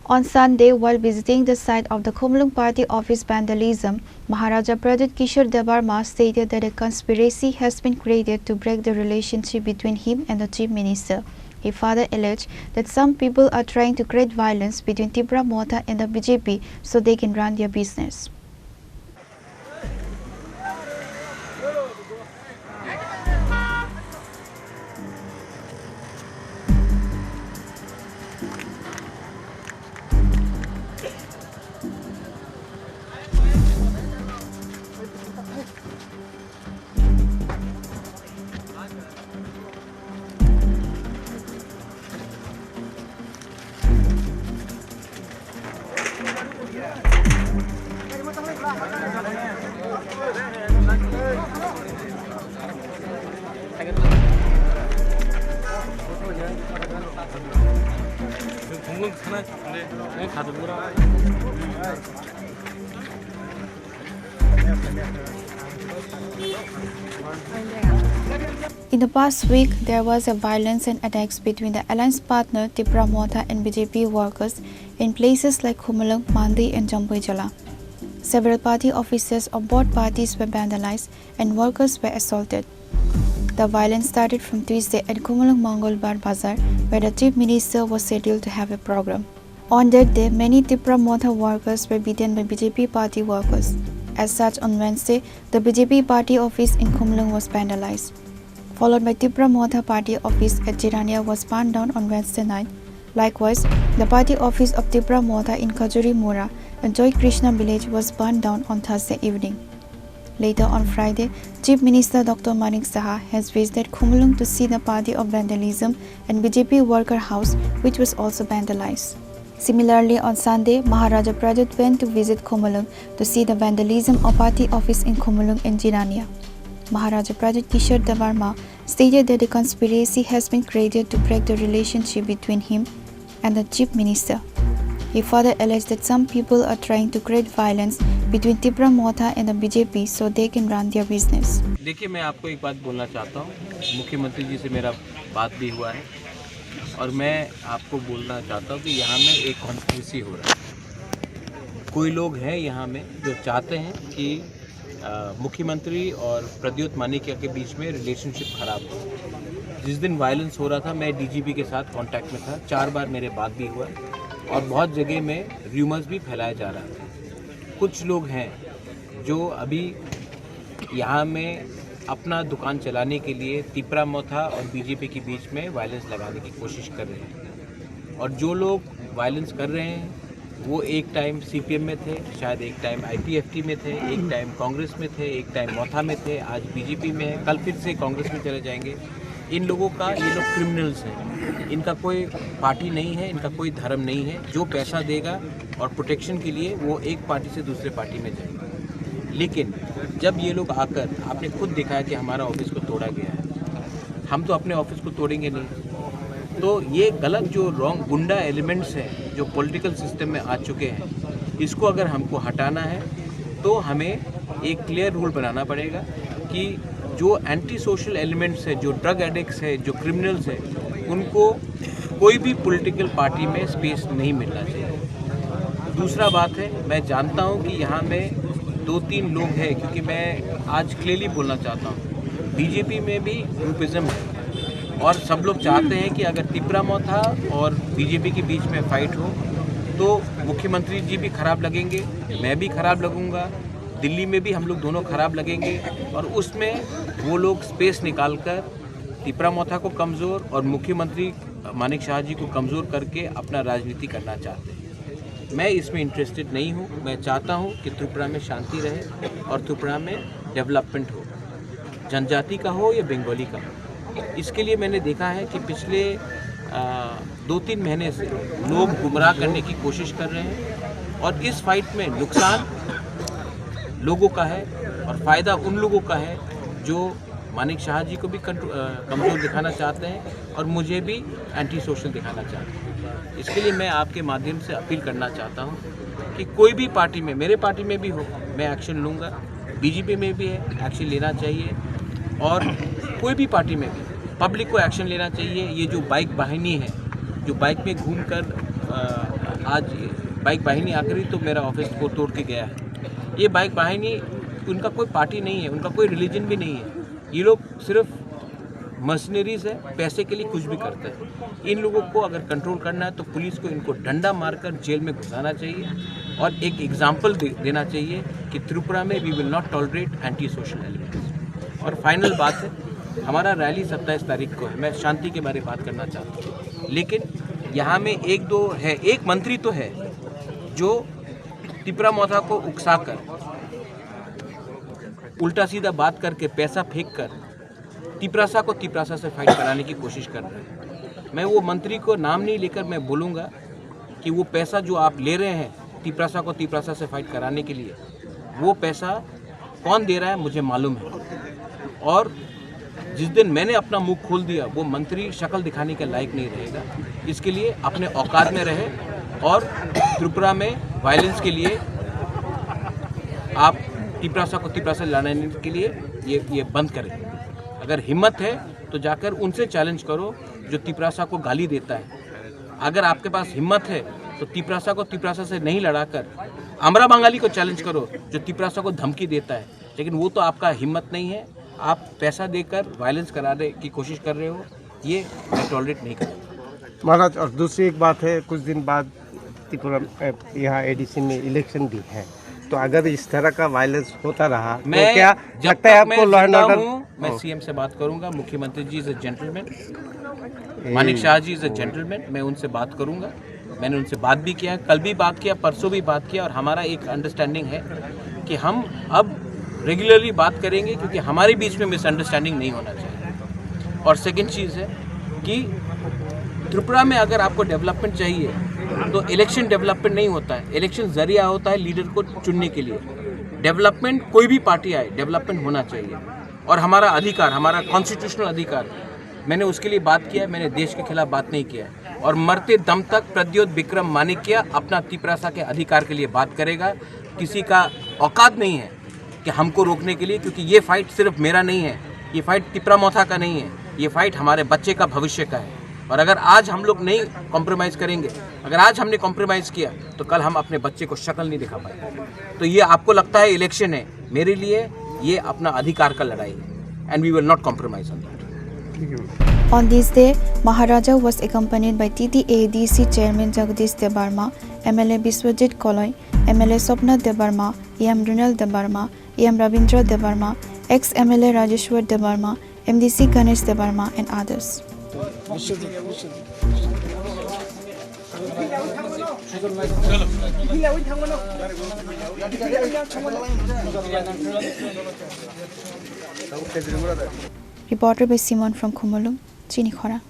On Sunday, while visiting the site of the Khumlung Party office vandalism, Maharaja Pradit Kishore Debarma stated that a conspiracy has been created to break the relationship between him and the Chief Minister. He further alleged that some people are trying to create violence between Tipra Motha and the BJP so they can run their business. In the past week, there was a violence and attacks between the alliance partner Tipra Motha and BJP workers in places like Khumlung, Mandi and Jampoi Jala. Several party offices of both parties were vandalized and workers were assaulted. The violence started from Tuesday at Khumlung Mangolbar Bazar, where the Chief Minister was scheduled to have a program. On that day, many Tipra Motha workers were beaten by BJP party workers. As such, on Wednesday, the BJP party office in Khumlung was vandalized, followed by Tipra Motha party office at Jirania was burned down on Wednesday night. Likewise, the party office of Tipra Motha in Kajuri Mura and Joy Krishna village was burned down on Thursday evening. Later on Friday, Chief Minister Dr. Manik Saha has visited Khumlung to see the party of vandalism and BJP worker house, which was also vandalized. Similarly, on Sunday, Maharaja Pradit went to visit Khumlung to see the vandalism of party office in Khumlung and Jirania. Maharaja Pradit Kishore Debarma stated that a conspiracy has been created to break the relationship between him and the Chief Minister. He further alleged that some people are trying to create violence between Tipra Motha and the BJP so they can run their business. देखिए, मैं आपको एक बात बोलना चाहता हूँ। मुख्यमंत्री जी से मेरा बात भी हुआ है और मैं आपको बोलना चाहता हूँ कि यहाँ में एक कॉन्स्पिरेसी हो रहा है। कोई लोग हैं यहाँ में जो चाहते हैं कि मुख्यमंत्री और प्रद्युत मानिकिया के बीच में रिलेशनशिप खराब हो। जिस दिन वायलेंस हो रहा था, मैं डीजीपी के साथ कांटेक्ट में था, 4 बार मेरे बात भी हुआ और बहुत जगह में र्यूमर्स भी फैलाया जा रहा था। कुछ लोग हैं जो अभी यहाँ में अपना दुकान चलाने के लिए तिपरा मोथा और बीजेपी के बीच में वायलेंस लगाने की कोशिश कर रहे हैं। और जो लोग वायलेंस कर रहे हैं वो एक टाइम सीपीएम में थे, शायद एक टाइम आईपीएफटी में थे, एक टाइम कांग्रेस में थे, एक टाइम मोथा में थे, आज बीजेपी में है, कल फिर से कांग्रेस में चले जाएंगे। इन लोगों का, ये लोग क्रिमिनल्स हैं। इनका कोई पार्टी नहीं है, इनका कोई धर्म नहीं है। जो पैसा देगा और प्रोटेक्शन के लिए वो एक पार्टी से दूसरे पार्टी में जाएगा। लेकिन जब ये लोग आकर, आपने खुद देखा है कि हमारा ऑफिस को तोड़ा गया है, हम तो अपने ऑफिस को तोड़ेंगे नहीं। तो ये गलत जो रॉन्ग गुंडा एलिमेंट्स हैं जो पॉलिटिकल सिस्टम में आ चुके हैं, इसको अगर हमको हटाना है तो हमें एक क्लियर रूल बनाना पड़ेगा कि जो एंटी सोशल एलिमेंट्स हैं, जो ड्रग एडिक्ट्स हैं, जो क्रिमिनल्स हैं, उनको कोई भी पॉलिटिकल पार्टी में स्पेस नहीं मिलना चाहिए। दूसरा बात है, मैं जानता हूँ कि यहाँ में 2-3 लोग हैं, क्योंकि मैं आज क्लियरली बोलना चाहता हूँ, बीजेपी में भी ग्रुपिज्म है और सब लोग चाहते हैं कि अगर तिपरा मोथा और बीजेपी के बीच में फाइट हो तो मुख्यमंत्री जी भी खराब लगेंगे, मैं भी खराब लगूंगा, दिल्ली में भी हम लोग दोनों खराब लगेंगे और उसमें वो लोग स्पेस निकालकर तिपरा मोथा को कमज़ोर और मुख्यमंत्री मानिक शाह जी को कमज़ोर करके अपना राजनीति करना चाहते हैं। मैं इसमें इंटरेस्टेड नहीं हूँ। मैं चाहता हूँ कि त्रिपुरा में शांति रहे और त्रिपुरा में डेवलपमेंट हो, जनजाति का हो या बंगाली का हो। इसके लिए मैंने देखा है कि पिछले 2-3 महीने से लोग गुमराह करने की कोशिश कर रहे हैं और इस फाइट में नुकसान लोगों का है और फ़ायदा उन लोगों का है जो मानिक शाह जी को भी कमज़ोर दिखाना चाहते हैं और मुझे भी एंटी सोशल दिखाना चाहते हैं। इसके लिए मैं आपके माध्यम से अपील करना चाहता हूं कि कोई भी पार्टी में, मेरे पार्टी में भी हो, मैं एक्शन लूँगा, बीजेपी में भी है, एक्शन लेना चाहिए और कोई भी पार्टी में भी पब्लिक को एक्शन लेना चाहिए। ये जो बाइक वाहिनी है, जो बाइक में घूमकर आज बाइक वाहिनी आकर ही तो मेरा ऑफिस को तोड़ के गया है। ये बाइक वाहिनी, उनका कोई पार्टी नहीं है, उनका कोई रिलीजन भी नहीं है। ये लोग सिर्फ मर्सनरीज है, पैसे के लिए कुछ भी करते हैं। इन लोगों को अगर कंट्रोल करना है तो पुलिस को इनको डंडा मारकर जेल में घुसाना चाहिए और एक एग्जाम्पल देना चाहिए कि त्रिपुरा में we will not tolerate anti social elements. और फाइनल बात है, हमारा रैली 27 तारीख को है। मैं शांति के बारे में बात करना चाहता हूँ, लेकिन यहाँ में एक मंत्री तो है जो तिपरा मोथा को उकसाकर, उल्टा सीधा बात करके, पैसा फेंक कर तिपरासा को तिपरासा से फाइट कराने की कोशिश कर रहे हैं। मैं वो मंत्री को नाम नहीं लेकर मैं बोलूँगा कि वो पैसा जो आप ले रहे हैं तिपरासा को तिपरासा से फाइट कराने के लिए, वो पैसा कौन दे रहा है मुझे मालूम है। और जिस दिन मैंने अपना मुंह खोल दिया, वो मंत्री शक्ल दिखाने के लायक नहीं रहेगा। इसके लिए अपने औकात में रहे और त्रिपुरा में वायलेंस के लिए आप तिपरासा को तिपरासा लाने के लिए ये बंद करें। अगर हिम्मत है तो जाकर उनसे चैलेंज करो जो तिपरासा को गाली देता है। अगर आपके पास हिम्मत है तो तिपरासा को तिपरासा से नहीं लड़ाकर अमरा बंगाली को चैलेंज करो जो तिपरासा को धमकी देता है। लेकिन वो तो आपका हिम्मत नहीं है, आप पैसा देकर वायलेंस कराने की कोशिश कर रहे हो, ये मैं टॉलरेट नहीं करूँगा महाराज। और दूसरी एक बात है, कुछ दिन बाद त्रिपुरा यहाँ एडीसी में इलेक्शन भी है, तो अगर इस तरह का वायलेंस होता रहा तो क्या लगता है आपको लॉ एंड ऑर्डर? मैं सीएम से बात करूंगा, मुख्यमंत्री ji is a gentleman, Manik Shah ji is a gentleman, मैं उनसे बात करूंगा। मैंने उनसे बात भी किया, कल भी बात किया, परसों भी बात किया, और हमारा एक अंडरस्टैंडिंग है कि हम अब रेगुलरली बात करेंगे क्योंकि हमारे बीच में मिसअंडरस्टैंडिंग नहीं होना चाहिए। और सेकेंड चीज़ है कि त्रिपुरा में अगर आपको डेवलपमेंट चाहिए तो इलेक्शन डेवलपमेंट नहीं होता है, इलेक्शन जरिया होता है लीडर को चुनने के लिए। डेवलपमेंट कोई भी पार्टी आए, डेवलपमेंट होना चाहिए और हमारा अधिकार, हमारा कॉन्स्टिट्यूशनल अधिकार, मैंने उसके लिए बात किया, मैंने देश के खिलाफ बात नहीं किया। और मरते दम तक प्रद्योत विक्रम माणिक्य अपना तिपरासा के अधिकार के लिए बात करेगा। किसी का औकात नहीं है कि हमको रोकने के लिए, क्योंकि ये फाइट सिर्फ मेरा नहीं है, ये फाइट तिपरा मोथा का नहीं है, ये फाइट हमारे बच्चे का भविष्य का है। और अगर आज हम लोग नहीं कॉम्प्रोमाइज़ करेंगे, अगर आज हमने कॉम्प्रोमाइज़ किया तो कल हम अपने बच्चे को शक्ल नहीं दिखा पाएंगे। तो ये आपको लगता है इलेक्शन है, मेरे लिए ये अपना अधिकार का लड़ाई है, and we will not compromise on that. On this day, Maharaja was accompanied by TTADC Chairman Jagdish Debarma, MLA Biswajit Koloi, MLA Swapna Debarma, EM Runal Debarma, EM Ravindra Debarma, ex-MLA Rajeshwar Debarma, MDC Ganesh Debarma, and others. Reporter by Simon from Khumulung, Chini Khora.